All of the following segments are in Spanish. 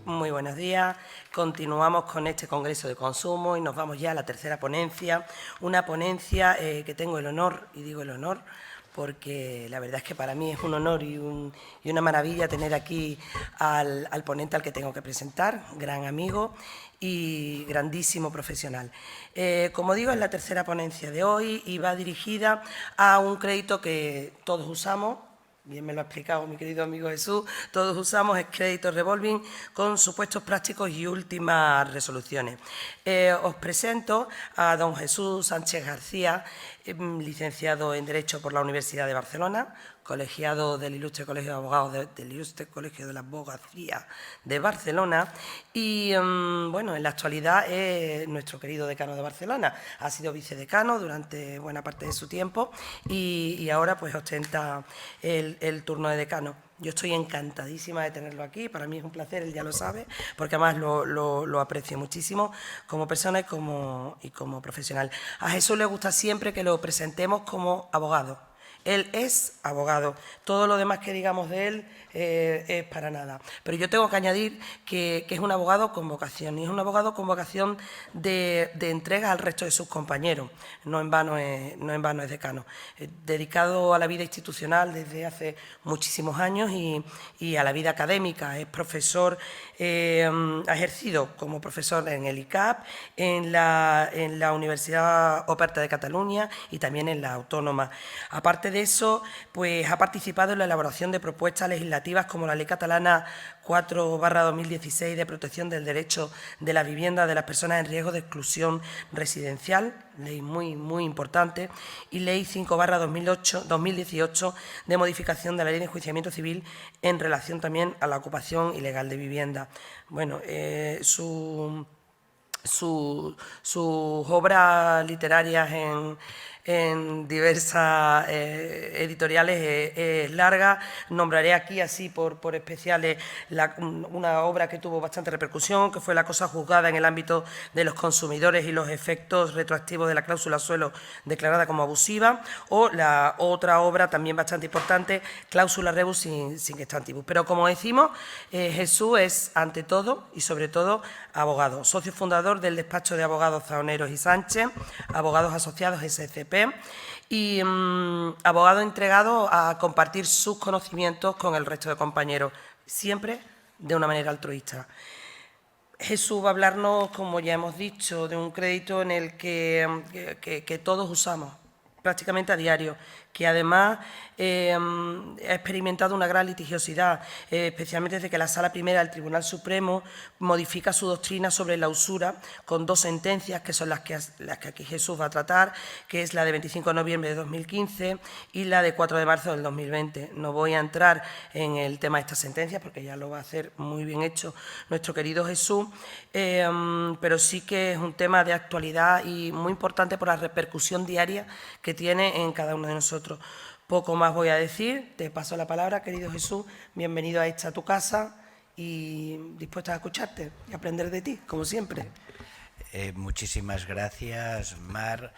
Muy buenos días. Continuamos con este Congreso de Consumo y nos vamos ya a la tercera ponencia. Una ponencia que tengo el honor, y digo el honor, porque la verdad es que para mí es un honor y una maravilla tener aquí al ponente al que tengo que presentar, gran amigo y grandísimo profesional. Como digo, es la tercera ponencia de hoy y va dirigida a un crédito que todos usamos. Bien me lo ha explicado mi querido amigo Jesús, todos usamos el crédito revolving con supuestos prácticos y últimas resoluciones. Os presento a don Jesús Sánchez García, licenciado en Derecho por la Universidad de Barcelona, colegiado del Ilustre Colegio de Abogados del Ilustre Colegio de la Abogacía de Barcelona y, bueno, en la actualidad es nuestro querido decano de Barcelona. Ha sido vicedecano durante buena parte de su tiempo y ahora pues ostenta el turno de decano. Yo estoy encantadísima de tenerlo aquí, para mí es un placer, él ya lo sabe, porque además lo aprecio muchísimo como persona y como profesional. A Jesús le gusta siempre que lo presentemos como abogado. Él es abogado, todo lo demás que digamos de él es para nada. Pero yo tengo que añadir que es un abogado con vocación, y es un abogado con vocación de entrega al resto de sus compañeros. No en vano es decano. Dedicado a la vida institucional desde hace muchísimos años y a la vida académica. Es profesor, ha ejercido como profesor en el ICAP, en la Universidad Oberta de Cataluña y también en la Autónoma. Aparte de eso, pues ha participado en la elaboración de propuestas legislativas como la Ley Catalana 4/2016 de protección del derecho de la vivienda de las personas en riesgo de exclusión residencial, ley muy importante, y Ley 5/2018 de modificación de la Ley de Enjuiciamiento Civil en relación también a la ocupación ilegal de vivienda. Bueno, sus obras literarias en diversas editoriales es larga. Nombraré aquí así por especiales una obra que tuvo bastante repercusión, que fue La cosa juzgada en el ámbito de los consumidores y los efectos retroactivos de la cláusula suelo declarada como abusiva, o la otra obra también bastante importante, Cláusula rebus sin stantibus. Pero como decimos, Jesús es ante todo y sobre todo abogado, socio fundador del despacho de abogados Zahoneros y Sánchez, abogados asociados SCP, y abogado entregado a compartir sus conocimientos con el resto de compañeros, siempre de una manera altruista. Jesús va a hablarnos, como ya hemos dicho, de un crédito en el que todos usamos prácticamente a diario, que además ha experimentado una gran litigiosidad, especialmente desde que la Sala Primera del Tribunal Supremo modifica su doctrina sobre la usura con dos sentencias, que son las que aquí Jesús va a tratar, que es la de 25 de noviembre de 2015 y la de 4 de marzo del 2020. No voy a entrar en el tema de estas sentencias porque ya lo va a hacer muy bien hecho nuestro querido Jesús, pero sí que es un tema de actualidad y muy importante por la repercusión diaria que tiene en cada uno de nosotros. Poco más voy a decir, te paso la palabra, querido Jesús, bienvenido a esta tu casa y dispuesto a escucharte y aprender de ti, como siempre. Muchísimas gracias, Mar.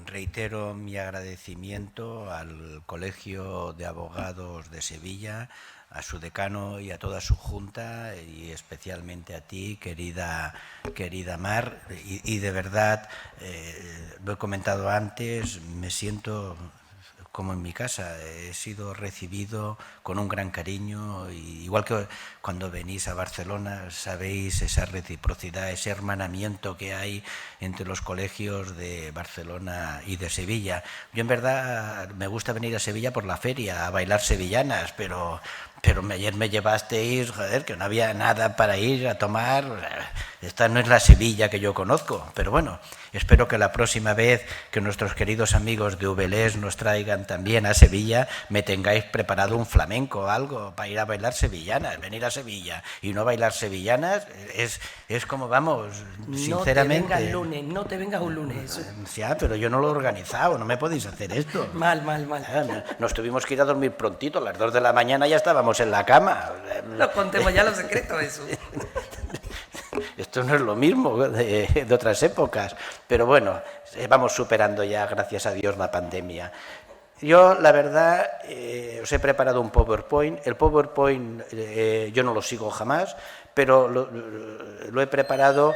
Reitero mi agradecimiento al Colegio de Abogados de Sevilla, a su decano y a toda su junta, y especialmente a ti, querida Mar. Y de verdad, lo he comentado antes, me siento como en mi casa. He sido recibido con un gran cariño, y igual que cuando venís a Barcelona sabéis esa reciprocidad, ese hermanamiento que hay entre los colegios de Barcelona y de Sevilla. Yo en verdad me gusta venir a Sevilla por la feria, a bailar sevillanas, pero ayer me llevasteis, joder, que no había nada para ir a tomar. Esta no es la Sevilla que yo conozco, pero bueno, espero que la próxima vez que nuestros queridos amigos de VLES nos traigan también a Sevilla, me tengáis preparado un flamenco o algo para ir a bailar sevillanas. Venir a Sevilla y no bailar sevillanas es como, vamos, sinceramente... No te vengas un lunes. Ya, pero yo no lo he organizado, no me podéis hacer esto. Mal. Nos tuvimos que ir a dormir prontito, a las 2 de la mañana ya estábamos en la cama. Nos contemos ya los secretos, eso. Esto no es lo mismo de otras épocas, pero bueno, vamos superando ya, gracias a Dios, la pandemia. Yo, la verdad, os he preparado un PowerPoint. El PowerPoint yo no lo sigo jamás, pero lo he preparado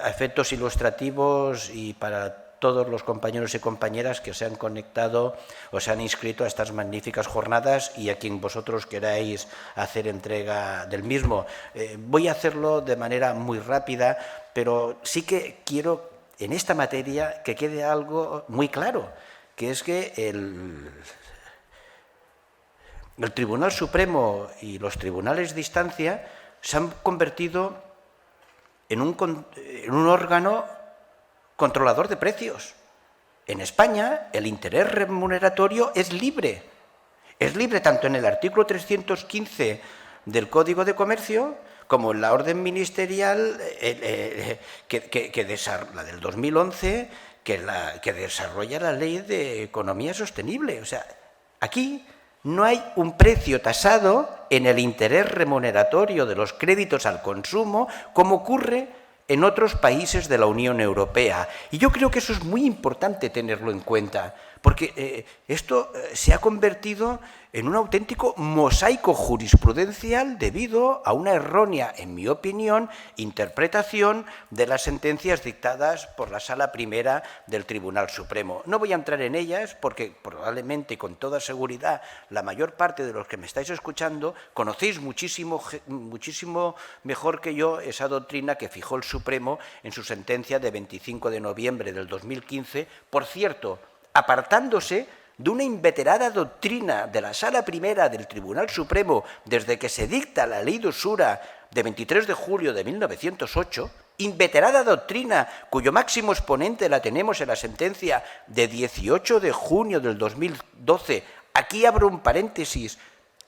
a efectos ilustrativos y para todos los compañeros y compañeras que se han conectado o se han inscrito a estas magníficas jornadas y a quien vosotros queráis hacer entrega del mismo. Voy a hacerlo de manera muy rápida, pero sí que quiero en esta materia que quede algo muy claro, que es que el Tribunal Supremo y los tribunales de instancia se han convertido en un órgano controlador de precios. En España, el interés remuneratorio es libre. Es libre tanto en el artículo 315 del Código de Comercio como en la orden ministerial la del 2011 que desarrolla la Ley de Economía Sostenible. O sea, aquí no hay un precio tasado en el interés remuneratorio de los créditos al consumo como ocurre en otros países de la Unión Europea. Y yo creo que eso es muy importante tenerlo en cuenta, porque esto se ha convertido en un auténtico mosaico jurisprudencial debido a una errónea, en mi opinión, interpretación de las sentencias dictadas por la Sala Primera del Tribunal Supremo. No voy a entrar en ellas porque probablemente, con toda seguridad, la mayor parte de los que me estáis escuchando conocéis muchísimo mejor que yo esa doctrina que fijó el Supremo en su sentencia de 25 de noviembre del 2015, por cierto, apartándose de una inveterada doctrina de la Sala Primera del Tribunal Supremo desde que se dicta la Ley de Usura de 23 de julio de 1908, inveterada doctrina cuyo máximo exponente la tenemos en la sentencia de 18 de junio del 2012. Aquí abro un paréntesis,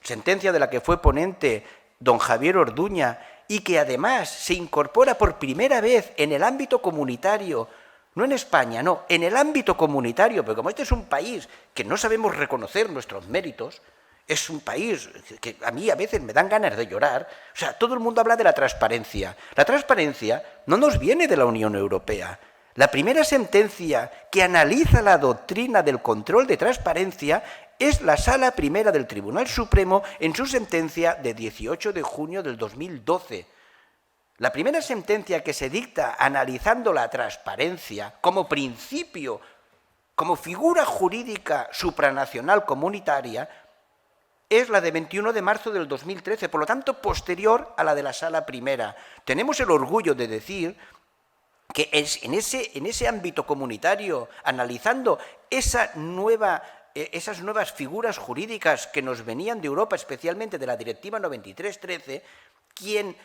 sentencia de la que fue ponente don Javier Orduña y que además se incorpora por primera vez en el ámbito comunitario. No en España, no, en el ámbito comunitario, porque como este es un país que no sabemos reconocer nuestros méritos, es un país que a mí a veces me dan ganas de llorar. O sea, todo el mundo habla de la transparencia. La transparencia no nos viene de la Unión Europea. La primera sentencia que analiza la doctrina del control de transparencia es la Sala Primera del Tribunal Supremo en su sentencia de 18 de junio del 2012. La primera sentencia que se dicta analizando la transparencia como principio, como figura jurídica supranacional comunitaria, es la de 21 de marzo del 2013, por lo tanto posterior a la de la Sala Primera. Tenemos el orgullo de decir que en ese ámbito comunitario, analizando esas nuevas figuras jurídicas que nos venían de Europa, especialmente de la Directiva 93/13, quien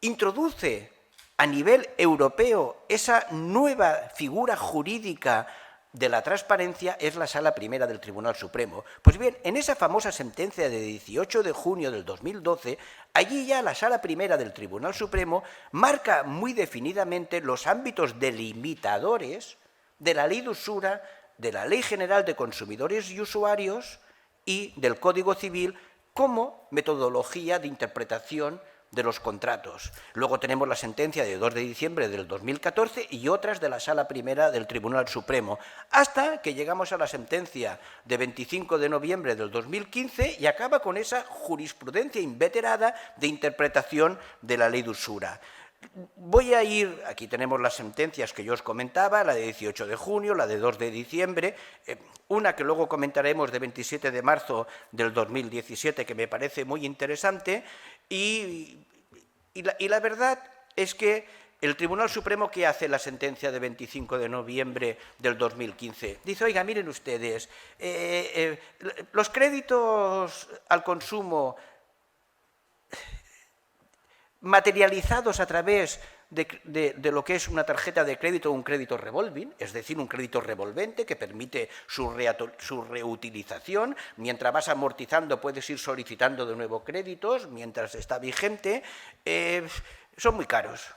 introduce a nivel europeo esa nueva figura jurídica de la transparencia es la Sala Primera del Tribunal Supremo. Pues bien, en esa famosa sentencia de 18 de junio del 2012, allí ya la Sala Primera del Tribunal Supremo marca muy definidamente los ámbitos delimitadores de la Ley de Usura, de la Ley General de Consumidores y Usuarios y del Código Civil como metodología de interpretación de los contratos. Luego tenemos la sentencia de 2 de diciembre del 2014 y otras de la Sala Primera del Tribunal Supremo, hasta que llegamos a la sentencia de 25 de noviembre del 2015 y acaba con esa jurisprudencia inveterada de interpretación de la Ley de Usura. Voy a ir, aquí tenemos las sentencias que yo os comentaba, la de 18 de junio, la de 2 de diciembre, una que luego comentaremos de 27 de marzo del 2017 que me parece muy interesante y la verdad es que el Tribunal Supremo, ¿qué hace la sentencia de 25 de noviembre del 2015? Dice, oiga, miren ustedes, los créditos al consumo materializados a través de lo que es una tarjeta de crédito o un crédito revolving, es decir, un crédito revolvente que permite su reutilización. Mientras vas amortizando puedes ir solicitando de nuevo créditos, mientras está vigente, son muy caros.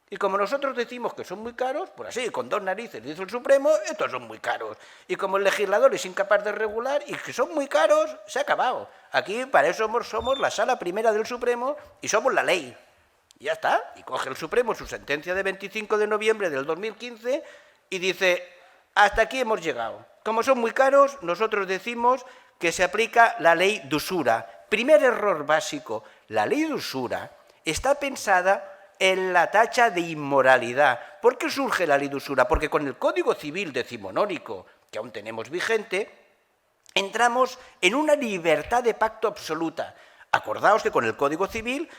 Y como nosotros decimos que son muy caros, pues así, con dos narices, dice el Supremo, estos son muy caros. Y como el legislador es incapaz de regular y que son muy caros, se ha acabado. Aquí para eso somos la Sala Primera del Supremo y somos la ley. Y ya está. Y coge el Supremo su sentencia de 25 de noviembre del 2015 y dice, hasta aquí hemos llegado. Como son muy caros, nosotros decimos que se aplica la Ley de Usura. Primer error básico, la Ley de Usura está pensada en la tacha de inmoralidad. ¿Por qué surge la ley de usura? Porque con el Código Civil decimonónico, que aún tenemos vigente, entramos en una libertad de pacto absoluta. Acordaos que con el Código Civil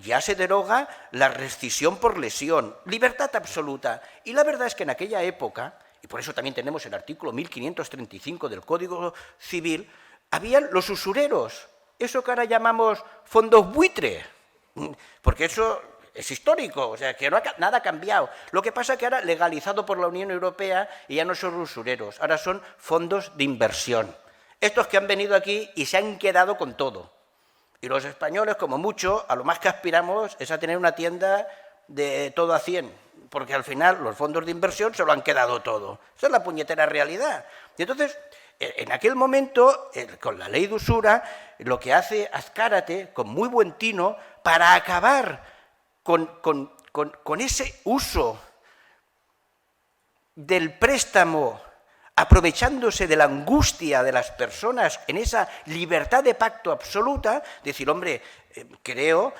ya se deroga la rescisión por lesión, libertad absoluta. Y la verdad es que en aquella época, y por eso también tenemos el artículo 1535 del Código Civil, habían los usureros, eso que ahora llamamos fondos buitre, porque eso es histórico, o sea, que nada ha cambiado. Lo que pasa es que ahora legalizado por la Unión Europea y ya no son usureros, ahora son fondos de inversión. Estos que han venido aquí y se han quedado con todo. Y los españoles, como mucho, a lo más que aspiramos es a tener una tienda de todo a 100, porque al final los fondos de inversión se lo han quedado todo. Esa es la puñetera realidad. Y entonces, en aquel momento, con la ley de usura, lo que hace Azcárate, con muy buen tino, para acabar con ese uso del préstamo, aprovechándose de la angustia de las personas en esa libertad de pacto absoluta, decir, hombre, creo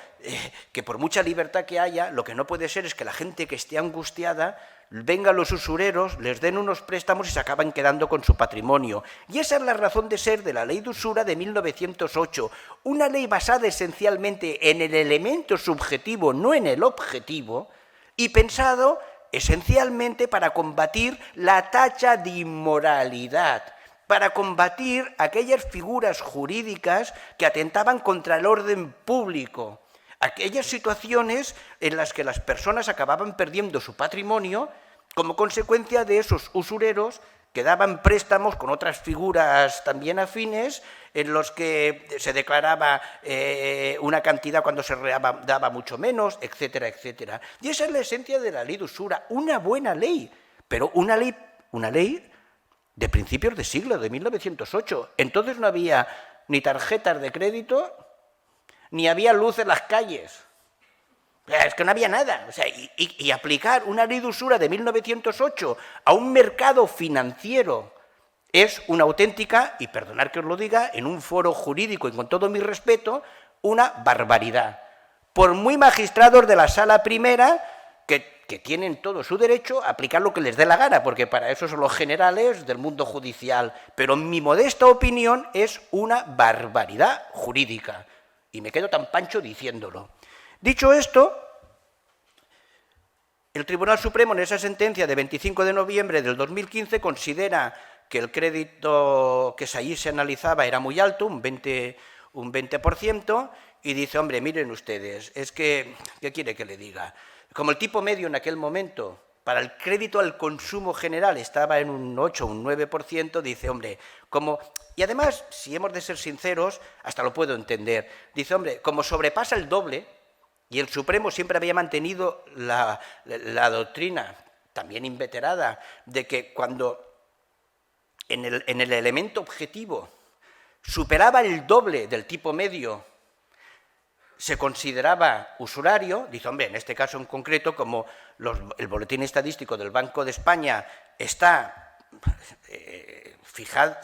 que por mucha libertad que haya, lo que no puede ser es que la gente que esté angustiada vengan los usureros, les den unos préstamos y se acaban quedando con su patrimonio. Y esa es la razón de ser de la ley de usura de 1908, una ley basada esencialmente en el elemento subjetivo, no en el objetivo, y pensado esencialmente para combatir la tacha de inmoralidad, para combatir aquellas figuras jurídicas que atentaban contra el orden público, aquellas situaciones en las que las personas acababan perdiendo su patrimonio como consecuencia de esos usureros que daban préstamos con otras figuras también afines, en los que se declaraba una cantidad cuando se daba mucho menos, etcétera, etcétera. Y esa es la esencia de la ley de usura, una buena ley, pero una ley de principios de siglo, de 1908. Entonces no había ni tarjetas de crédito, ni había luz en las calles. Es que no había nada. O sea, y aplicar una ley de usura de 1908 a un mercado financiero es una auténtica, y perdonad que os lo diga, en un foro jurídico y con todo mi respeto, una barbaridad. Por muy magistrados de la Sala Primera que tienen todo su derecho a aplicar lo que les dé la gana, porque para eso son los generales del mundo judicial. Pero en mi modesta opinión es una barbaridad jurídica. Y me quedo tan pancho diciéndolo. Dicho esto, el Tribunal Supremo en esa sentencia de 25 de noviembre del 2015 considera que el crédito que allí se analizaba era muy alto, un 20%, y dice, hombre, miren ustedes, es que, ¿qué quiere que le diga? Como el tipo medio en aquel momento para el crédito al consumo general estaba en un 8 o un 9%, dice, hombre, como... Y además, si hemos de ser sinceros, hasta lo puedo entender. Dice, hombre, como sobrepasa el doble, y el Supremo siempre había mantenido la doctrina, también inveterada, de que cuando en el elemento objetivo superaba el doble del tipo medio, se consideraba usurario, dice, hombre, en este caso en concreto, como el boletín estadístico del Banco de España está fijado,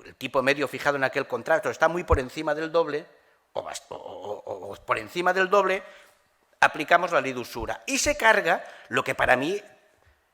el tipo medio fijado en aquel contrato está muy por encima del doble, o por encima del doble, aplicamos la ley de usura. Y se carga lo que para mí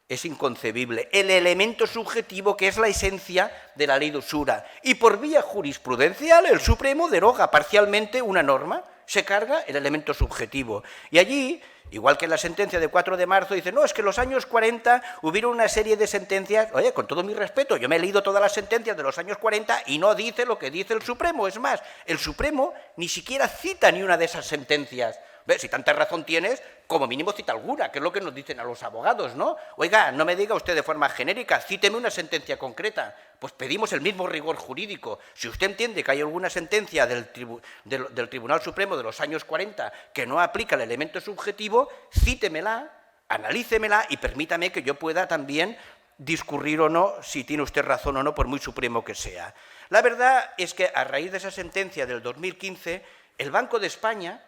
es inconcebible, el elemento subjetivo que es la esencia de la ley de usura. Y por vía jurisprudencial el Supremo deroga parcialmente una norma, se carga el elemento subjetivo. Y allí, igual que en la sentencia de 4 de marzo, dice, no, es que en los años 40 hubieron una serie de sentencias, oye, con todo mi respeto, yo me he leído todas las sentencias de los años 40 y no dice lo que dice el Supremo. Es más, el Supremo ni siquiera cita ni una de esas sentencias. ¿Ves? Si tanta razón tienes, como mínimo cita alguna, que es lo que nos dicen a los abogados, ¿no? Oiga, no me diga usted de forma genérica, cíteme una sentencia concreta. Pues pedimos el mismo rigor jurídico. Si usted entiende que hay alguna sentencia del Tribunal Supremo de los años 40 que no aplica el elemento subjetivo, cítemela, analícemela y permítame que yo pueda también discurrir o no si tiene usted razón o no, por muy supremo que sea. La verdad es que a raíz de esa sentencia del 2015, el Banco de España,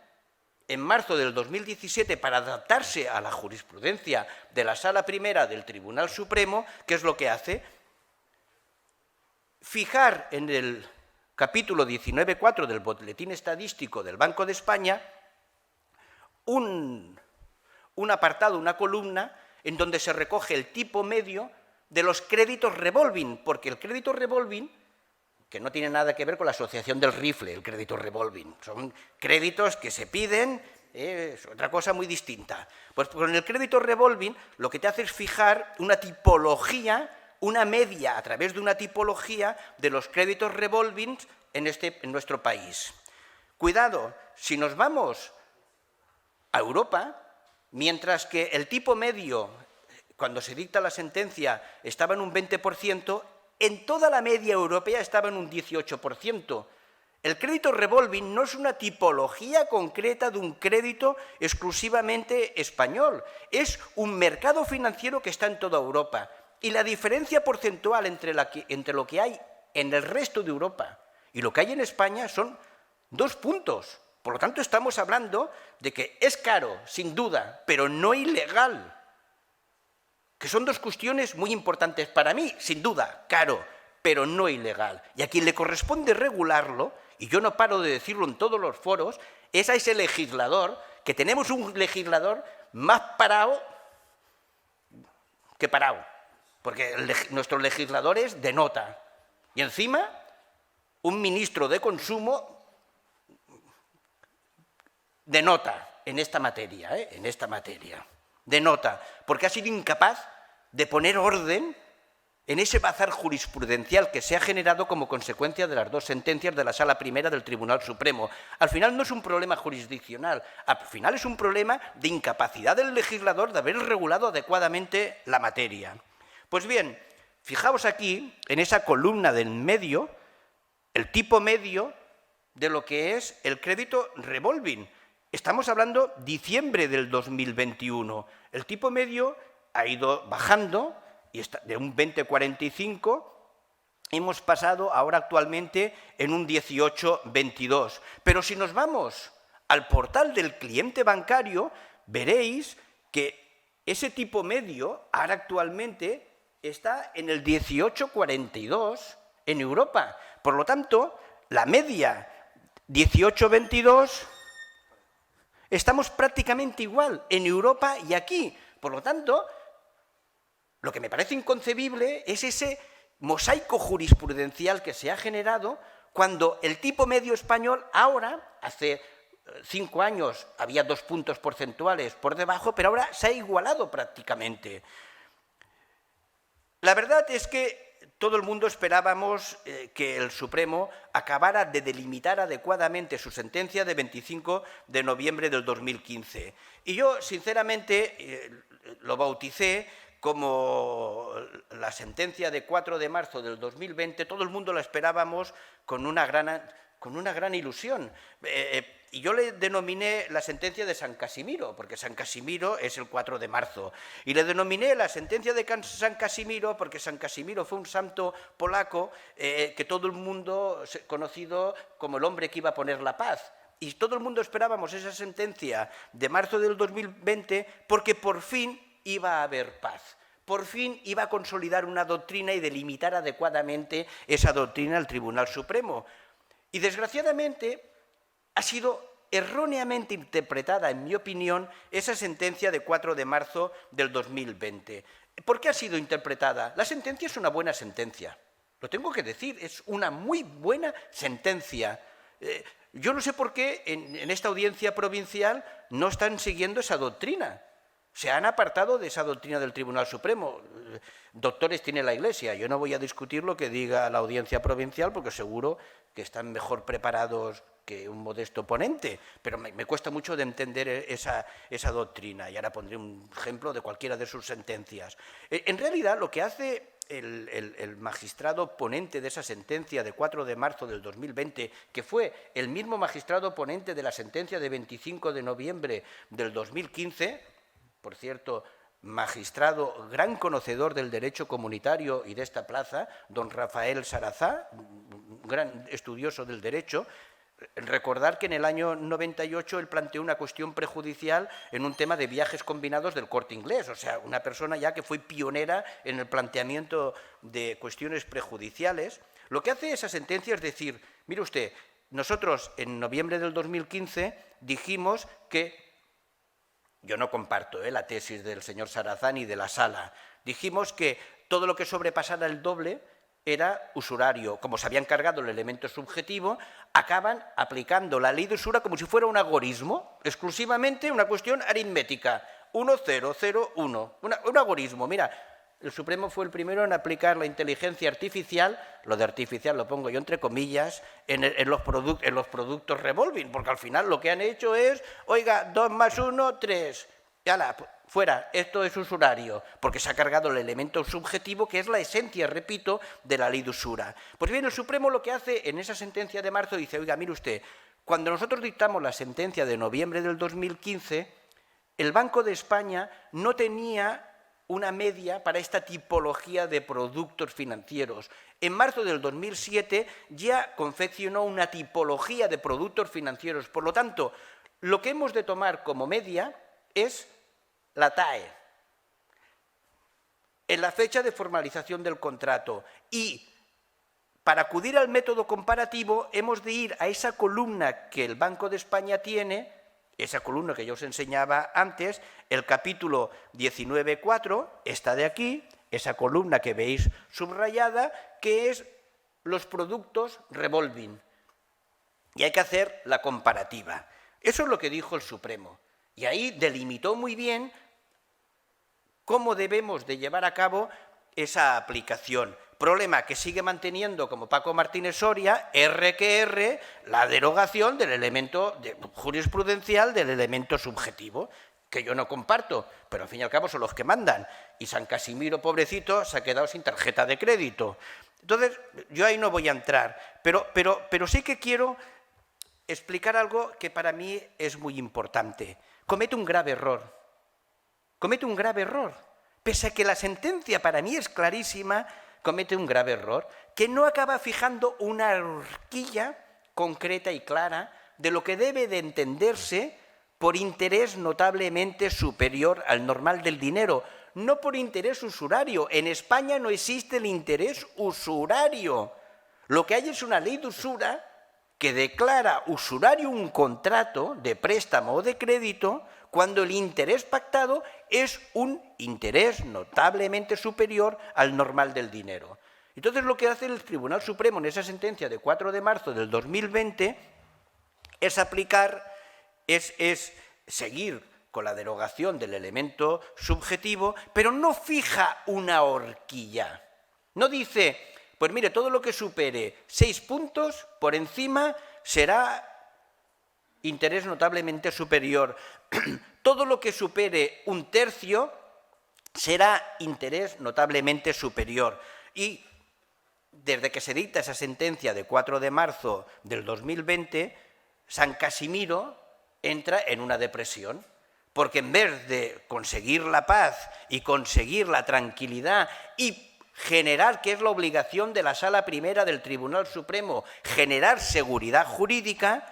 en marzo del 2017, para adaptarse a la jurisprudencia de la Sala Primera del Tribunal Supremo, ¿qué es lo que hace? Fijar en el capítulo 19.4 del Boletín Estadístico del Banco de España un apartado, una columna, en donde se recoge el tipo medio de los créditos revolving, porque el crédito revolving, que no tiene nada que ver con la asociación del rifle, el crédito revolving, son créditos que se piden, es otra cosa muy distinta. Pues con el crédito revolving lo que te hace es fijar una tipología, una media a través de una tipología de los créditos revolving en nuestro país. Cuidado, si nos vamos a Europa, mientras que el tipo medio, cuando se dicta la sentencia, estaba en un 20%, en toda la media europea estaba en un 18%. El crédito revolving no es una tipología concreta de un crédito exclusivamente español, es un mercado financiero que está en toda Europa. Y la diferencia porcentual entre lo que hay en el resto de Europa y lo que hay en España son 2 puntos. Por lo tanto, estamos hablando de que es caro, sin duda, pero no ilegal. Que son 2 cuestiones muy importantes para mí, sin duda, caro, pero no ilegal. Y a quien le corresponde regularlo, y yo no paro de decirlo en todos los foros, es a ese legislador, que tenemos un legislador más parado que parado, porque nuestro legislador es de nota. Y encima, un ministro de Consumo de nota en esta materia, de nota, porque ha sido incapaz de poner orden en ese bazar jurisprudencial que se ha generado como consecuencia de las 2 sentencias de la Sala Primera del Tribunal Supremo. Al final no es un problema jurisdiccional, al final es un problema de incapacidad del legislador de haber regulado adecuadamente la materia. Pues bien, fijaos aquí, en esa columna del medio, el tipo medio de lo que es el crédito revolving. Estamos hablando de diciembre del 2021. El tipo medio ha ido bajando y está de un 20,45 hemos pasado ahora actualmente en un 18,22. Pero si nos vamos al portal del cliente bancario, veréis que ese tipo medio ahora actualmente está en el 18,42 en Europa. Por lo tanto, la media 18,22... estamos prácticamente igual en Europa y aquí. Por lo tanto, lo que me parece inconcebible es ese mosaico jurisprudencial que se ha generado cuando el tipo medio español ahora, hace 5 años había 2 puntos porcentuales por debajo, pero ahora se ha igualado prácticamente. La verdad es que todo el mundo esperábamos que el Supremo acabara de delimitar adecuadamente su sentencia de 25 de noviembre del 2015. Y yo, sinceramente, lo bauticé como la sentencia de 4 de marzo del 2020. Todo el mundo la esperábamos con una gran ilusión. Y yo le denominé la sentencia de San Casimiro, porque San Casimiro es el 4 de marzo. Y le denominé la sentencia de San Casimiro porque San Casimiro fue un santo polaco que todo el mundo conocido como el hombre que iba a poner la paz. Y todo el mundo esperábamos esa sentencia de marzo del 2020 porque por fin iba a haber paz. Por fin iba a consolidar una doctrina y delimitar adecuadamente esa doctrina al Tribunal Supremo. Y desgraciadamente ha sido erróneamente interpretada, en mi opinión, esa sentencia de 4 de marzo del 2020. ¿Por qué ha sido interpretada? La sentencia es una buena sentencia, lo tengo que decir, es una muy buena sentencia. Yo no sé por qué en esta audiencia provincial no están siguiendo esa doctrina. Se han apartado de esa doctrina del Tribunal Supremo. Doctores tiene la Iglesia. Yo no voy a discutir lo que diga la audiencia provincial porque seguro que están mejor preparados que un modesto ponente, pero me cuesta mucho de entender esa doctrina, y ahora pondré un ejemplo de cualquiera de sus sentencias. En realidad, lo que hace el magistrado ponente de esa sentencia de 4 de marzo del 2020, que fue el mismo magistrado ponente de la sentencia de 25 de noviembre del 2015, por cierto, magistrado gran conocedor del derecho comunitario y de esta plaza, don Rafael Sarazá, un gran estudioso del derecho. Recordar que en el año 98 él planteó una cuestión prejudicial en un tema de viajes combinados del Corte Inglés, o sea, una persona ya que fue pionera en el planteamiento de cuestiones prejudiciales. Lo que hace esa sentencia es decir, mire usted, nosotros en noviembre del 2015 dijimos que yo no comparto la tesis del señor Sarrazán y de la Sala. Dijimos que todo lo que sobrepasara el doble era usurario. Como se habían cargado el elemento subjetivo, acaban aplicando la ley de usura como si fuera un algoritmo, exclusivamente una cuestión aritmética. 1, 0, 0, 1. Un algoritmo. Mira, el Supremo fue el primero en aplicar la inteligencia artificial, lo de artificial lo pongo yo entre comillas, en los productos revolving, porque al final lo que han hecho es, oiga, 2 más 1, 3. Ya fuera, esto es usurario, porque se ha cargado el elemento subjetivo, que es la esencia, repito, de la ley de usura. Pues bien, el Supremo lo que hace en esa sentencia de marzo dice, oiga, mire usted, cuando nosotros dictamos la sentencia de noviembre del 2015, el Banco de España no tenía una media para esta tipología de productos financieros. En marzo del 2007 ya confeccionó una tipología de productos financieros. Por lo tanto, lo que hemos de tomar como media es la TAE, en la fecha de formalización del contrato. Y para acudir al método comparativo hemos de ir a esa columna que el Banco de España tiene, esa columna que yo os enseñaba antes, el capítulo 19.4, esta de aquí, esa columna que veis subrayada, que es los productos revolving. Y hay que hacer la comparativa. Eso es lo que dijo el Supremo. Y ahí delimitó muy bien cómo debemos de llevar a cabo esa aplicación. Problema que sigue manteniendo, como Paco Martínez Soria, R que R, la derogación del elemento jurisprudencial del elemento subjetivo, que yo no comparto, pero al fin y al cabo son los que mandan. Y San Casimiro, pobrecito, se ha quedado sin tarjeta de crédito. Entonces, yo ahí no voy a entrar, pero sí que quiero explicar algo que para mí es muy importante. Comete un grave error. Comete un grave error. Pese a que la sentencia para mí es clarísima, comete un grave error, que no acaba fijando una horquilla concreta y clara de lo que debe de entenderse por interés notablemente superior al normal del dinero, no por interés usurario. En España no existe el interés usurario. Lo que hay es una ley de usura que declara usurario un contrato de préstamo o de crédito cuando el interés pactado es un interés notablemente superior al normal del dinero. Entonces, lo que hace el Tribunal Supremo en esa sentencia de 4 de marzo del 2020 es aplicar, es seguir con la derogación del elemento subjetivo, pero no fija una horquilla. No dice, pues mire, todo lo que supere 6 puntos por encima será interés notablemente superior. Todo lo que supere 1/3 será interés notablemente superior. Y desde que se dicta esa sentencia de 4 de marzo del 2020, San Casimiro entra en una depresión, porque en vez de conseguir la paz y conseguir la tranquilidad y generar, que es la obligación de la Sala Primera del Tribunal Supremo, generar seguridad jurídica,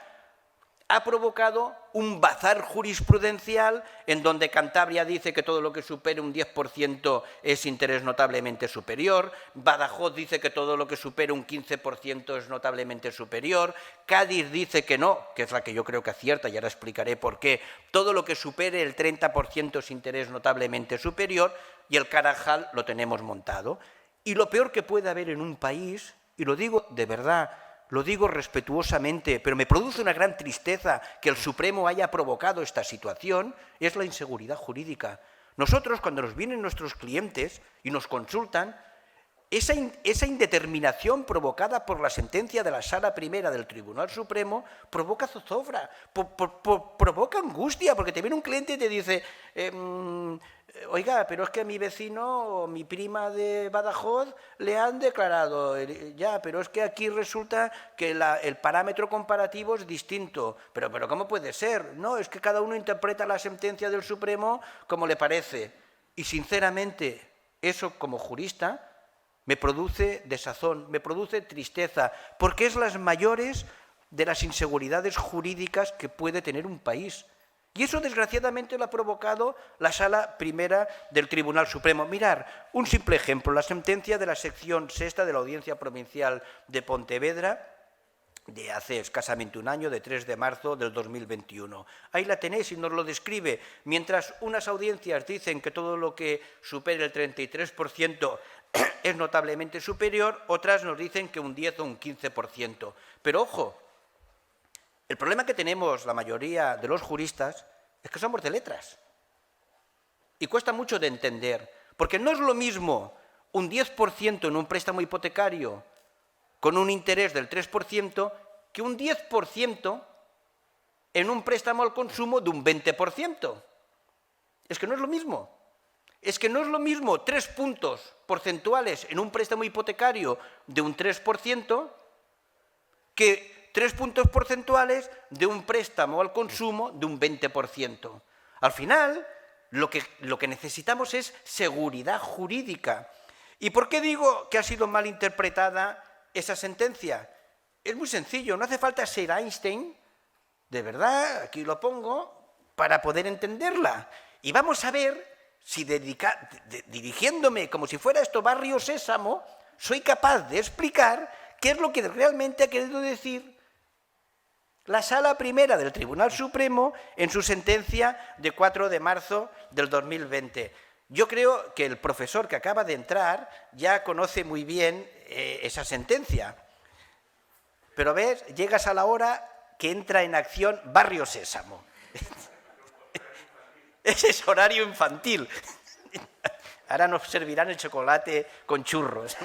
ha provocado un bazar jurisprudencial en donde Cantabria dice que todo lo que supere un 10% es interés notablemente superior, Badajoz dice que todo lo que supere un 15% es notablemente superior, Cádiz dice que no, que es la que yo creo que acierta y ahora explicaré por qué, todo lo que supere el 30% es interés notablemente superior, y el Carajal lo tenemos montado. Y lo peor que puede haber en un país, y lo digo de verdad, lo digo respetuosamente, pero me produce una gran tristeza que el Supremo haya provocado esta situación, es la inseguridad jurídica. Nosotros, cuando nos vienen nuestros clientes y nos consultan, esa indeterminación provocada por la sentencia de la Sala Primera del Tribunal Supremo provoca zozobra, provoca angustia, porque te viene un cliente y te dice, oiga, pero es que a mi vecino o mi prima de Badajoz le han declarado, ya, pero es que aquí resulta que el parámetro comparativo es distinto. Pero ¿cómo puede ser? No, es que cada uno interpreta la sentencia del Supremo como le parece. Y sinceramente, eso como jurista me produce desazón, me produce tristeza, porque es las mayores de las inseguridades jurídicas que puede tener un país. Y eso, desgraciadamente, lo ha provocado la Sala Primera del Tribunal Supremo. Mirar, un simple ejemplo, la sentencia de la sección 6ª de la Audiencia Provincial de Pontevedra de hace escasamente un año, de 3 de marzo del 2021. Ahí la tenéis y nos lo describe. Mientras unas audiencias dicen que todo lo que supere el 33% es notablemente superior, otras nos dicen que un 10 o un 15%. Pero ojo, el problema que tenemos la mayoría de los juristas es que somos de letras. Y cuesta mucho de entender, porque no es lo mismo un 10% en un préstamo hipotecario con un interés del 3% que un 10% en un préstamo al consumo de un 20%. Es que no es lo mismo. Es que no es lo mismo 3 puntos porcentuales en un préstamo hipotecario de un 3% que 3 puntos porcentuales de un préstamo al consumo de un 20%. Al final, lo que necesitamos es seguridad jurídica. ¿Y por qué digo que ha sido mal interpretada esa sentencia? Es muy sencillo, no hace falta ser Einstein, de verdad, aquí lo pongo, para poder entenderla. Y vamos a ver si dirigiéndome como si fuera esto Barrio Sésamo, soy capaz de explicar qué es lo que realmente ha querido decir la Sala Primera del Tribunal Supremo en su sentencia de 4 de marzo del 2020. Yo creo que el profesor que acaba de entrar ya conoce muy bien esa sentencia. Pero ves, llegas a la hora que entra en acción Barrio Sésamo. Ese es horario infantil. Ahora nos servirán el chocolate con churros.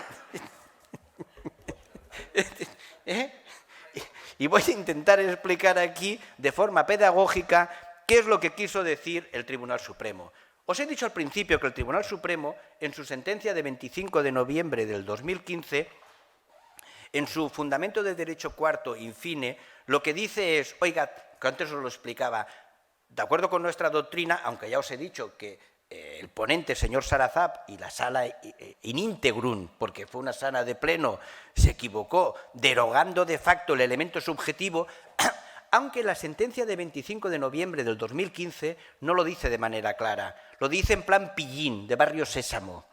Y voy a intentar explicar aquí de forma pedagógica qué es lo que quiso decir el Tribunal Supremo. Os he dicho al principio que el Tribunal Supremo, en su sentencia de 25 de noviembre del 2015, en su fundamento de derecho cuarto, infine, lo que dice es, oiga, que antes os lo explicaba, de acuerdo con nuestra doctrina, aunque ya os he dicho que el ponente, señor Sarazap, y la sala in integrum, porque fue una sala de pleno, se equivocó, derogando de facto el elemento subjetivo, aunque la sentencia de 25 de noviembre del 2015 no lo dice de manera clara, lo dice en plan pillín, de Barrio Sésamo.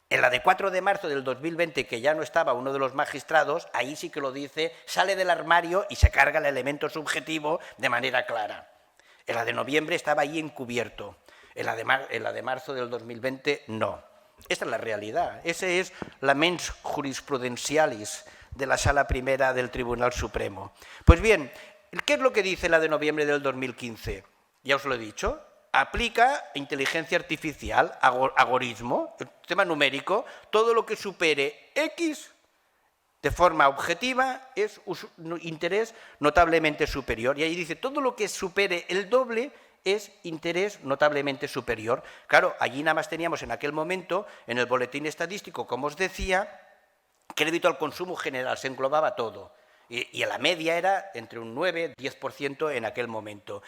En la de 4 de marzo del 2020, que ya no estaba uno de los magistrados, ahí sí que lo dice, sale del armario y se carga el elemento subjetivo de manera clara. En la de noviembre estaba ahí encubierto. En la de marzo del 2020, no. Esta es la realidad. Esa es la mens jurisprudencialis de la Sala Primera del Tribunal Supremo. Pues bien, ¿qué es lo que dice la de noviembre del 2015? Ya os lo he dicho. Aplica inteligencia artificial, algoritmo, el tema numérico, todo lo que supere X de forma objetiva es interés notablemente superior. Y ahí dice, todo lo que supere el doble es interés notablemente superior. Claro, allí nada más teníamos en aquel momento, en el boletín estadístico, como os decía, crédito al consumo general, se englobaba todo. Y la media era entre un 9-10% en aquel momento.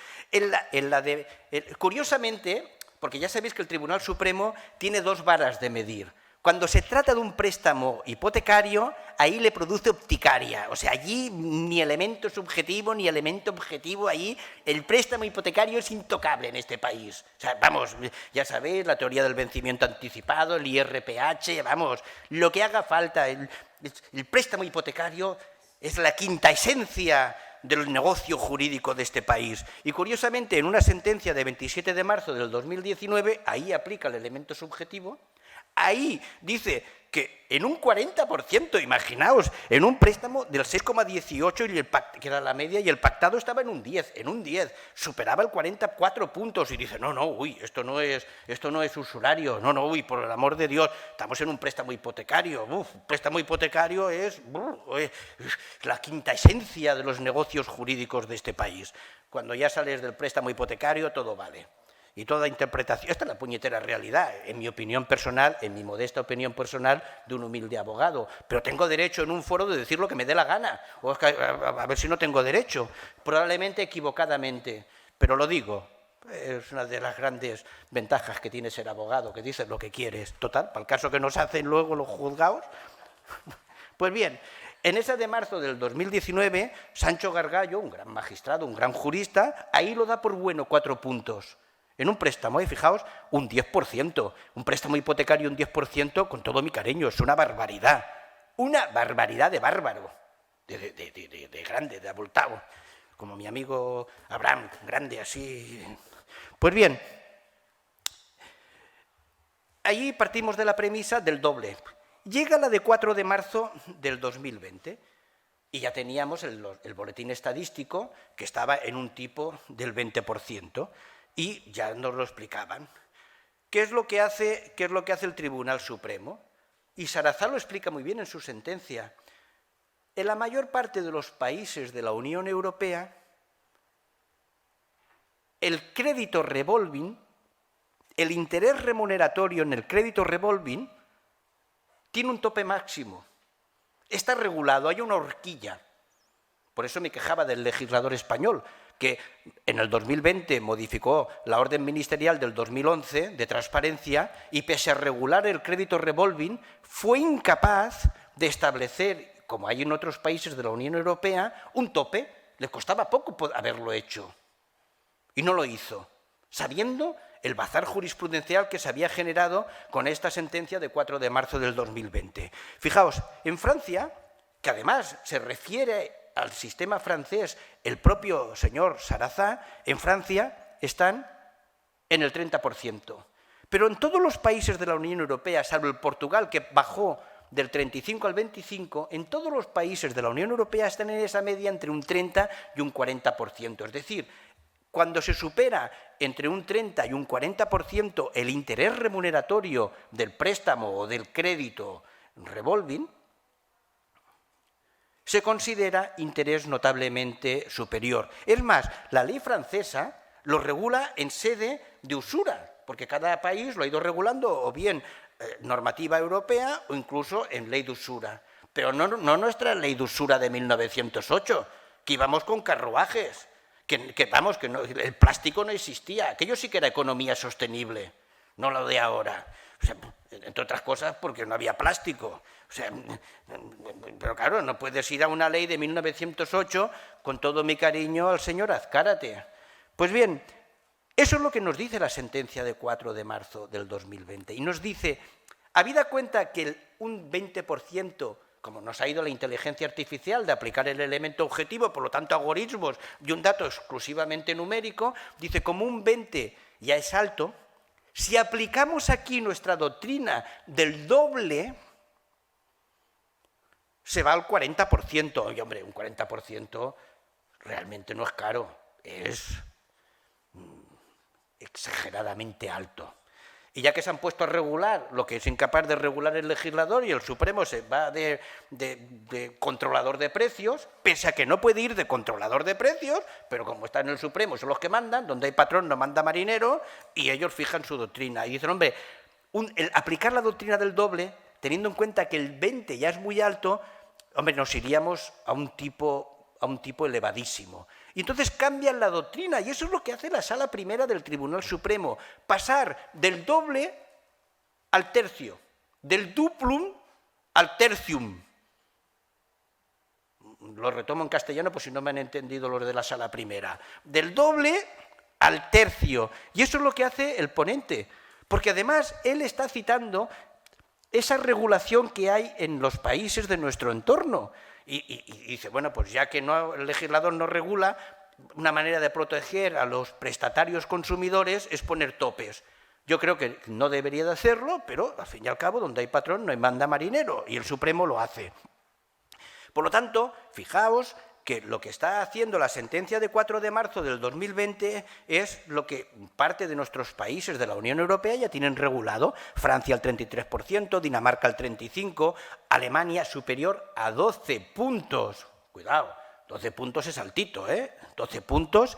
Curiosamente, porque ya sabéis que el Tribunal Supremo tiene dos varas de medir. Cuando se trata de un préstamo hipotecario, ahí le produce opticaria. O sea, allí ni elemento subjetivo ni elemento objetivo, ahí el préstamo hipotecario es intocable en este país. O sea, vamos, ya sabéis, la teoría del vencimiento anticipado, el IRPH, vamos, lo que haga falta. El préstamo hipotecario es la quinta esencia del negocio jurídico de este país. Y curiosamente, en una sentencia de 27 de marzo del 2019, ahí aplica el elemento subjetivo. Ahí dice que en un 40%, imaginaos, en un préstamo del 6,18, que era la media, y el pactado estaba en un 10, superaba el 44 puntos, y dice, no, uy, esto no es usurario, no, uy, por el amor de Dios, estamos en un préstamo hipotecario, préstamo hipotecario es la quinta esencia de los negocios jurídicos de este país. Cuando ya sales del préstamo hipotecario, todo vale. Y toda interpretación, esta es la puñetera realidad, en mi opinión personal, en mi modesta opinión personal de un humilde abogado. Pero tengo derecho en un foro de decir lo que me dé la gana, o a ver si no tengo derecho, probablemente equivocadamente, pero lo digo. Es una de las grandes ventajas que tiene ser abogado, que dices lo que quieres. Total, para el caso que nos hacen luego los juzgados. Pues bien, en esa de marzo del 2019, Sancho Gargallo, un gran magistrado, un gran jurista, ahí lo da por bueno 4 puntos. En un préstamo, fijaos, un 10%, un préstamo hipotecario un 10%, con todo mi cariño, es una barbaridad de bárbaro. de grande, de abultado, como mi amigo Abraham, grande así. Pues bien, allí partimos de la premisa del doble. Llega la de 4 de marzo del 2020 y ya teníamos el boletín estadístico que estaba en un tipo del 20% y ya nos lo explicaban. ¿Qué es lo que hace el Tribunal Supremo? Y Sarazá lo explica muy bien en su sentencia. En la mayor parte de los países de la Unión Europea, el crédito revolving, el interés remuneratorio en el crédito revolving, tiene un tope máximo. Está regulado, hay una horquilla. Por eso me quejaba del legislador español, que en el 2020 modificó la orden ministerial del 2011 de transparencia y pese a regular el crédito revolving, fue incapaz de establecer, como hay en otros países de la Unión Europea, un tope. Le costaba poco haberlo hecho. Y no lo hizo, sabiendo el bazar jurisprudencial que se había generado con esta sentencia de 4 de marzo del 2020. Fijaos, en Francia, que además se refiere al sistema francés el propio señor Sarazá, en Francia están en el 30%. Pero en todos los países de la Unión Europea, salvo el Portugal, que bajó del 35 al 25, en todos los países de la Unión Europea están en esa media entre un 30 y un 40%. Es decir, cuando se supera entre un 30 y un 40% el interés remuneratorio del préstamo o del crédito revolving, se considera interés notablemente superior. Es más, la ley francesa lo regula en sede de usura, porque cada país lo ha ido regulando o bien normativa europea o incluso en ley de usura. Pero no nuestra ley de usura de 1908, que íbamos con carruajes, que el plástico no existía, aquello sí que era economía sostenible, no lo de ahora. O sea, entre otras cosas porque no había plástico. O sea, pero claro, no puedes ir a una ley de 1908 con todo mi cariño al señor Azcárate. Pues bien, eso es lo que nos dice la sentencia de 4 de marzo del 2020. Y nos dice, habida cuenta que un 20%, como nos ha ido la inteligencia artificial de aplicar el elemento objetivo, por lo tanto algoritmos y un dato exclusivamente numérico, dice como un 20 ya es alto, si aplicamos aquí nuestra doctrina del doble, se va al 40%. Y hombre, un 40% realmente no es caro, es exageradamente alto. Y ya que se han puesto a regular lo que es incapaz de regular el legislador y el Supremo se va de controlador de precios, pese a que no puede ir de controlador de precios, pero como está en el Supremo son los que mandan, donde hay patrón no manda marinero, y ellos fijan su doctrina. Y dicen, hombre, aplicar la doctrina del doble, teniendo en cuenta que el 20 ya es muy alto, hombre, nos iríamos a un tipo elevadísimo. Y entonces cambian la doctrina, y eso es lo que hace la Sala Primera del Tribunal Supremo, pasar del doble al tercio, del duplum al tertium. Lo retomo en castellano por si no me han entendido los de la Sala Primera. Del doble al tercio, y eso es lo que hace el ponente, porque además él está citando esa regulación que hay en los países de nuestro entorno. Y dice, bueno, pues ya que el legislador no regula, una manera de proteger a los prestatarios consumidores es poner topes. Yo creo que no debería de hacerlo, pero al fin y al cabo, donde hay patrón no hay manda marinero, y el Supremo lo hace. Por lo tanto, fijaos que lo que está haciendo la sentencia de 4 de marzo del 2020 es lo que parte de nuestros países de la Unión Europea ya tienen regulado. Francia al 33%, Dinamarca al 35%, Alemania superior a 12 puntos. Cuidado, 12 puntos es altito, 12 puntos.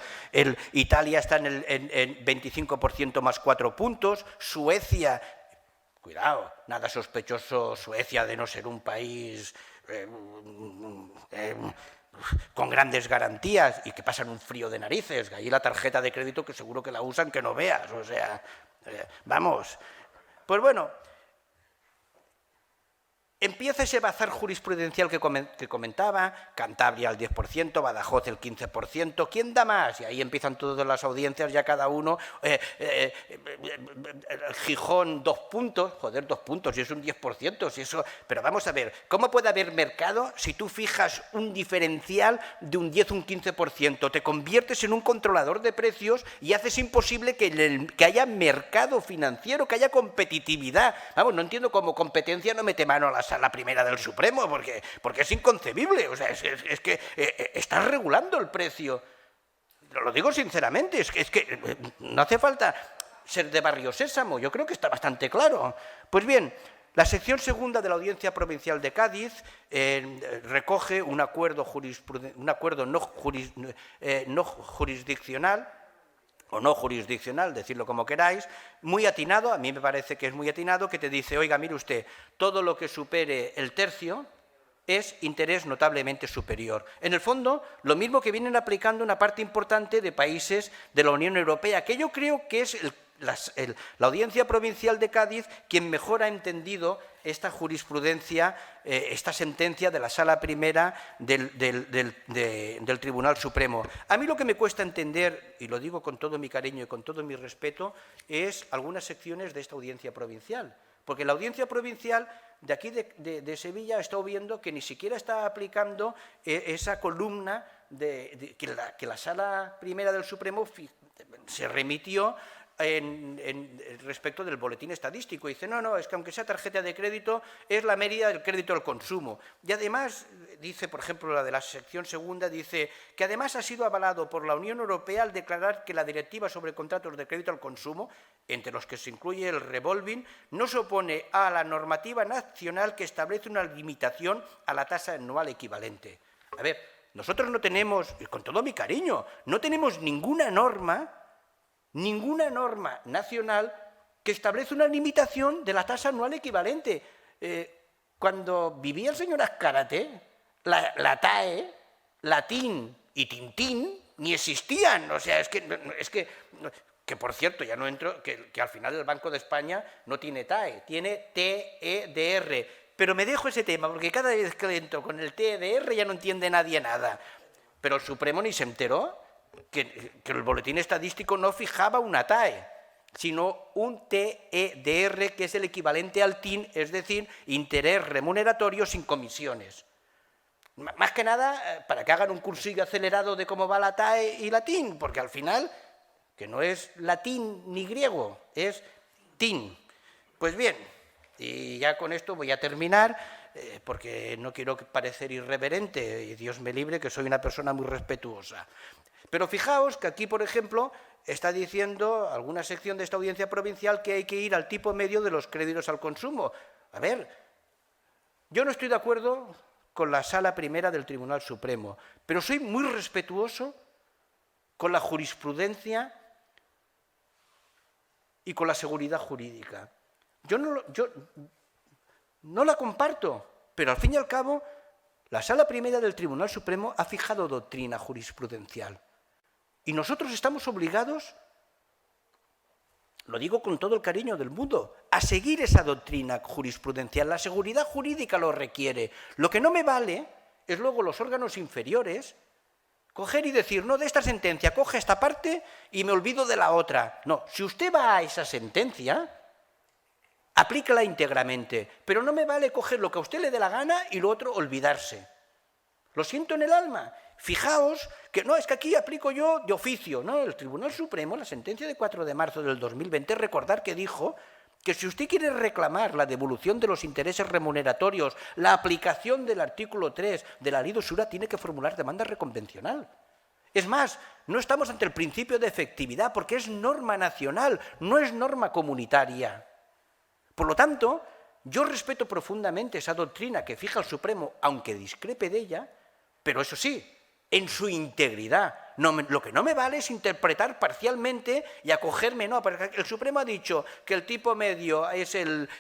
Italia está en 25% más 4 puntos. Suecia, cuidado, nada sospechoso Suecia de no ser un país con grandes garantías y que pasan un frío de narices. Allí la tarjeta de crédito que seguro que la usan que no veas. O sea, vamos. Pues bueno, empieza ese bazar jurisprudencial que comentaba, Cantabria al 10%, Badajoz el 15%, ¿quién da más? Y ahí empiezan todas las audiencias, ya cada uno, Gijón 2 puntos, joder, 2 puntos, si es un 10%, si eso... Pero vamos a ver, ¿cómo puede haber mercado si tú fijas un diferencial de un 10 o un 15%? Te conviertes en un controlador de precios y haces imposible que haya mercado financiero, que haya competitividad. Vamos, no entiendo cómo competencia no mete mano a la Sala Primera del Supremo, porque es inconcebible, o sea, es que estás regulando el precio. Lo digo sinceramente, es que no hace falta ser de Barrio Sésamo, yo creo que está bastante claro. Pues bien, la sección segunda de la Audiencia Provincial de Cádiz recoge un acuerdo no jurisdiccional, o no jurisdiccional, decirlo como queráis, muy atinado, a mí me parece que es muy atinado, que te dice, oiga, mire usted, todo lo que supere el tercio es interés notablemente superior. En el fondo, lo mismo que vienen aplicando una parte importante de países de la Unión Europea, que yo creo que es la Audiencia Provincial de Cádiz quien mejor ha entendido esta jurisprudencia, esta sentencia de la Sala Primera del Tribunal Supremo. A mí lo que me cuesta entender, y lo digo con todo mi cariño y con todo mi respeto, es algunas secciones de esta Audiencia Provincial. Porque la Audiencia Provincial de aquí de Sevilla ha estado viendo que ni siquiera está aplicando esa columna que la Sala Primera del Supremo se remitió respecto del boletín estadístico. Dice, no, es que aunque sea tarjeta de crédito, es la medida del crédito al consumo. Y además, dice, por ejemplo, la de la sección segunda, dice que además ha sido avalado por la Unión Europea al declarar que la directiva sobre contratos de crédito al consumo, entre los que se incluye el revolving, no se opone a la normativa nacional que establece una limitación a la tasa anual equivalente. A ver, nosotros no tenemos, y con todo mi cariño, no tenemos ninguna norma nacional que establece una limitación de la tasa anual equivalente. Cuando vivía el señor Azcárate, la TAE, Latín y Tintín ni existían. O sea, es que por cierto, ya no entro, que al final el Banco de España no tiene TAE, tiene TEDR. Pero me dejo ese tema, porque cada vez que entro con el TEDR ya no entiende nadie nada. Pero el Supremo ni se enteró que el boletín estadístico no fijaba una TAE, sino un TEDR, que es el equivalente al TIN, es decir, interés remuneratorio sin comisiones. Más que nada para que hagan un cursillo acelerado de cómo va la TAE y la TIN, porque al final, que no es latín ni griego, es TIN. Pues bien, y ya con esto voy a terminar, porque no quiero parecer irreverente, y Dios me libre, que soy una persona muy respetuosa. Pero fijaos que aquí, por ejemplo, está diciendo alguna sección de esta Audiencia Provincial que hay que ir al tipo medio de los créditos al consumo. A ver, yo no estoy de acuerdo con la Sala Primera del Tribunal Supremo, pero soy muy respetuoso con la jurisprudencia y con la seguridad jurídica. Yo no la comparto, pero al fin y al cabo, la Sala Primera del Tribunal Supremo ha fijado doctrina jurisprudencial. Y nosotros estamos obligados, lo digo con todo el cariño del mundo, a seguir esa doctrina jurisprudencial. La seguridad jurídica lo requiere. Lo que no me vale es luego los órganos inferiores coger y decir, no, de esta sentencia coge esta parte y me olvido de la otra. No, si usted va a esa sentencia, aplícala íntegramente, pero no me vale coger lo que a usted le dé la gana y lo otro olvidarse. Lo siento en el alma. Fijaos que no, es que aquí aplico yo de oficio, ¿no? El Tribunal Supremo, la sentencia de 4 de marzo del 2020, recordar que dijo que si usted quiere reclamar la devolución de los intereses remuneratorios, la aplicación del artículo 3 de la Ley de Usura, tiene que formular demanda reconvencional. Es más, no estamos ante el principio de efectividad porque es norma nacional, no es norma comunitaria. Por lo tanto, yo respeto profundamente esa doctrina que fija el Supremo, aunque discrepe de ella, pero eso sí, en su integridad. Lo que no me vale es interpretar parcialmente y acogerme, no, porque el Supremo ha dicho que el tipo medio es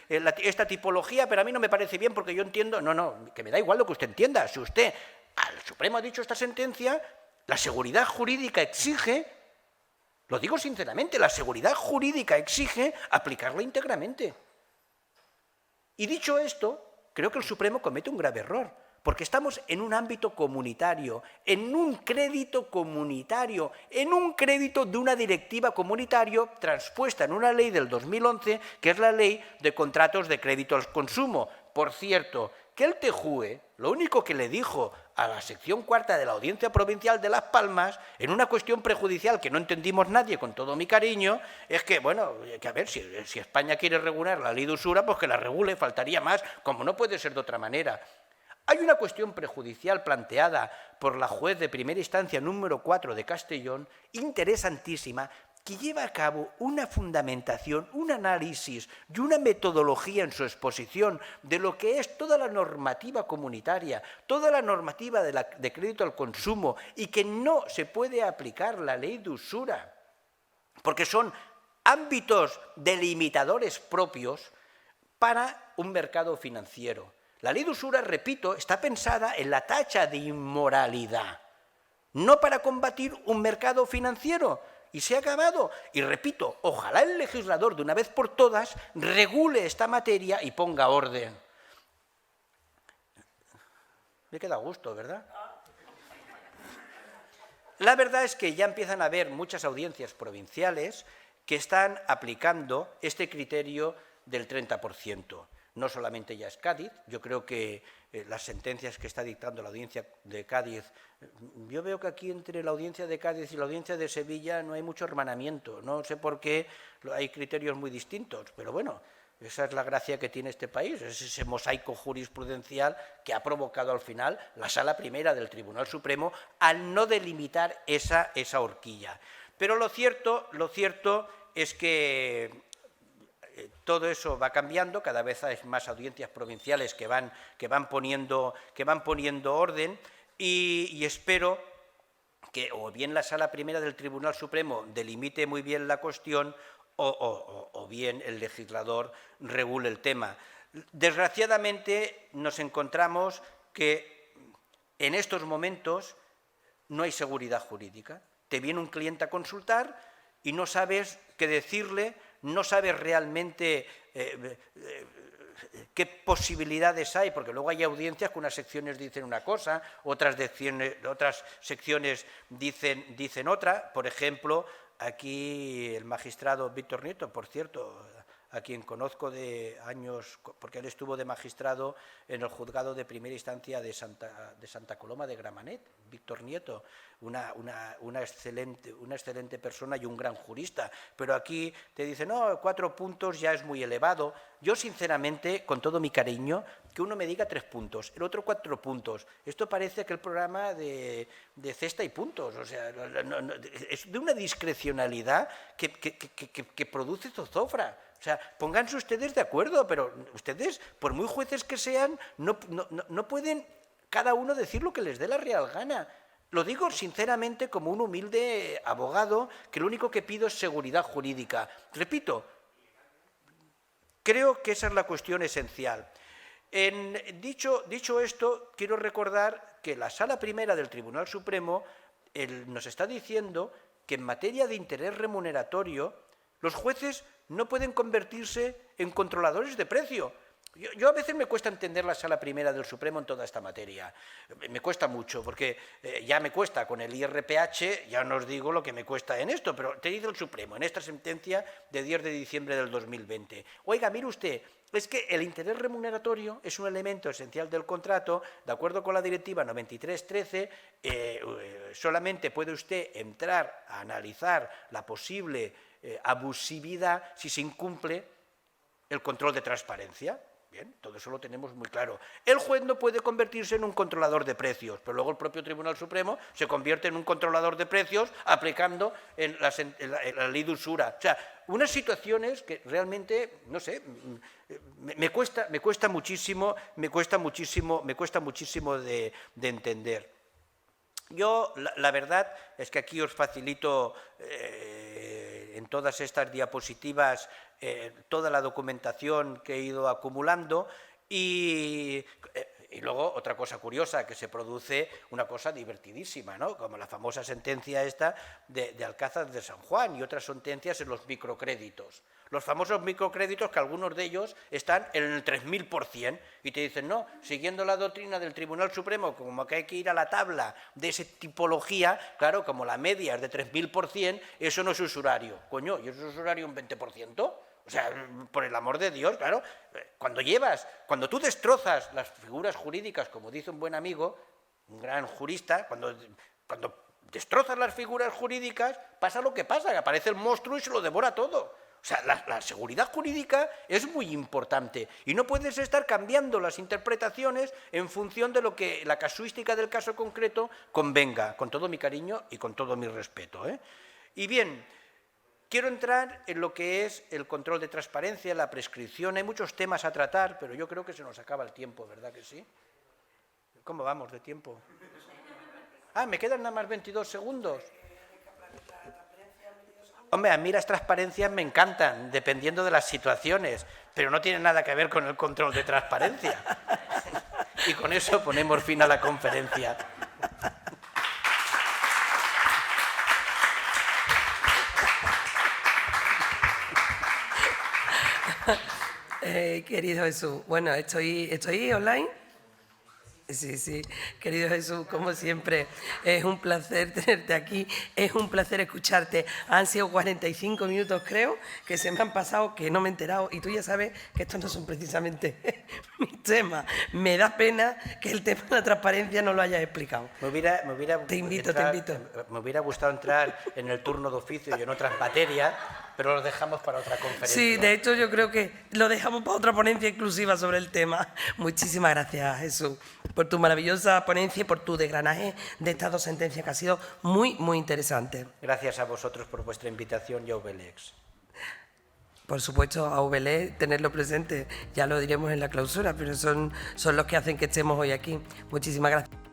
esta tipología, pero a mí no me parece bien porque yo entiendo, no, que me da igual lo que usted entienda. Si usted, al Supremo ha dicho esta sentencia, la seguridad jurídica exige, lo digo sinceramente, la seguridad jurídica exige aplicarla íntegramente. Y dicho esto, creo que el Supremo comete un grave error, porque estamos en un ámbito comunitario, en un crédito comunitario, en un crédito de una directiva comunitario transpuesta en una ley del 2011, que es la Ley de Contratos de Crédito al Consumo. Por cierto, que el TJUE lo único que le dijo a la sección cuarta de la Audiencia Provincial de Las Palmas, en una cuestión prejudicial que no entendimos nadie, con todo mi cariño, es que, bueno, que a ver, si España quiere regular la ley de usura, pues que la regule, faltaría más, como no puede ser de otra manera. Hay una cuestión prejudicial planteada por la juez de primera instancia número 4 de Castellón, interesantísima, que lleva a cabo una fundamentación, un análisis y una metodología en su exposición de lo que es toda la normativa comunitaria, toda la normativa de crédito al consumo, y que no se puede aplicar la ley de usura, porque son ámbitos delimitadores propios para un mercado financiero. La ley de usura, repito, está pensada en la tacha de inmoralidad, no para combatir un mercado financiero. Y se ha acabado. Y repito, ojalá el legislador de una vez por todas regule esta materia y ponga orden. Me queda a gusto, ¿verdad? La verdad es que ya empiezan a haber muchas audiencias provinciales que están aplicando este criterio del 30%. No solamente ya es Cádiz, yo creo que las sentencias que está dictando la audiencia de Cádiz, yo veo que aquí entre la audiencia de Cádiz y la audiencia de Sevilla no hay mucho hermanamiento, no sé por qué hay criterios muy distintos, pero bueno, esa es la gracia que tiene este país, es ese mosaico jurisprudencial que ha provocado al final la Sala Primera del Tribunal Supremo al no delimitar esa horquilla. Pero lo cierto es que todo eso va cambiando, cada vez hay más audiencias provinciales que van poniendo orden y espero que o bien la Sala Primera del Tribunal Supremo delimite muy bien la cuestión o bien el legislador regule el tema. Desgraciadamente nos encontramos que en estos momentos no hay seguridad jurídica. Te viene un cliente a consultar y no sabes qué decirle, no sabes realmente qué posibilidades hay, porque luego hay audiencias que unas secciones dicen una cosa, otras secciones dicen otra. Por ejemplo, aquí el magistrado Víctor Nieto, por cierto, a quien conozco de años, porque él estuvo de magistrado en el juzgado de primera instancia de Santa Coloma de Gramenet, Víctor Nieto, una excelente persona y un gran jurista, pero aquí te dicen, no, 4 puntos ya es muy elevado. Yo, sinceramente, con todo mi cariño, que uno me diga 3 puntos, el otro 4 puntos. Esto parece aquel programa de cesta y puntos, o sea, es de una discrecionalidad que produce zozobra. O sea, pónganse ustedes de acuerdo, pero ustedes, por muy jueces que sean, no pueden cada uno decir lo que les dé la real gana. Lo digo sinceramente como un humilde abogado, que lo único que pido es seguridad jurídica. Repito, creo que esa es la cuestión esencial. Dicho esto, quiero recordar que la Sala Primera del Tribunal Supremo nos está diciendo que en materia de interés remuneratorio los jueces no pueden convertirse en controladores de precio. Yo a veces me cuesta entender la Sala Primera del Supremo en toda esta materia. Me cuesta mucho, porque ya me cuesta con el IRPH, ya no os digo lo que me cuesta en esto, pero te dice el Supremo, en esta sentencia de 10 de diciembre del 2020. Oiga, mire usted, es que el interés remuneratorio es un elemento esencial del contrato, de acuerdo con la Directiva 93/13, solamente puede usted entrar a analizar la posible abusividad si se incumple el control de transparencia. Bien, todo eso lo tenemos muy claro. El juez no puede convertirse en un controlador de precios, pero luego el propio Tribunal Supremo se convierte en un controlador de precios aplicando en la ley de usura. O sea, unas situaciones que realmente, no sé, me cuesta muchísimo de entender. Yo, la verdad es que aquí os facilito en todas estas diapositivas toda la documentación que he ido acumulando y Y luego, otra cosa curiosa, que se produce una cosa divertidísima, ¿no? Como la famosa sentencia esta de Alcázar de San Juan y otras sentencias en los microcréditos. Los famosos microcréditos, que algunos de ellos están en el 3000%, y te dicen, no, siguiendo la doctrina del Tribunal Supremo, como que hay que ir a la tabla de esa tipología, claro, como la media es de 3000%, eso no es usurario. Coño, ¿y eso es usurario un 20%? O sea, por el amor de Dios, claro, cuando tú destrozas las figuras jurídicas, como dice un buen amigo, un gran jurista, cuando destrozas las figuras jurídicas, pasa lo que pasa, que aparece el monstruo y se lo devora todo. O sea, la seguridad jurídica es muy importante y no puedes estar cambiando las interpretaciones en función de lo que la casuística del caso concreto convenga, con todo mi cariño y con todo mi respeto, ¿eh? Y bien, quiero entrar en lo que es el control de transparencia, la prescripción. Hay muchos temas a tratar, pero yo creo que se nos acaba el tiempo, ¿verdad que sí? ¿Cómo vamos de tiempo? Ah, me quedan nada más 22 segundos. Hombre, a mí las transparencias me encantan, dependiendo de las situaciones, pero no tienen nada que ver con el control de transparencia. Y con eso ponemos fin a la conferencia. Querido Jesús, bueno, estoy online. Sí, querido Jesús, como siempre, es un placer tenerte aquí, es un placer escucharte. Han sido 45 minutos, creo, que se me han pasado, que no me he enterado, y tú ya sabes que estos no son precisamente mis temas. Me da pena que el tema de la transparencia no lo hayas explicado. Te invito. Me hubiera gustado entrar en el turno de oficio y en otras materias, pero lo dejamos para otra conferencia. Sí, de hecho yo creo que lo dejamos para otra ponencia exclusiva sobre el tema. Muchísimas gracias, Jesús, por tu maravillosa ponencia y por tu desgranaje de estas dos sentencias, que ha sido muy, muy interesante. Gracias a vosotros por vuestra invitación y a VLEX. Por supuesto, a VLEX, tenerlo presente, ya lo diremos en la clausura, pero son los que hacen que estemos hoy aquí. Muchísimas gracias.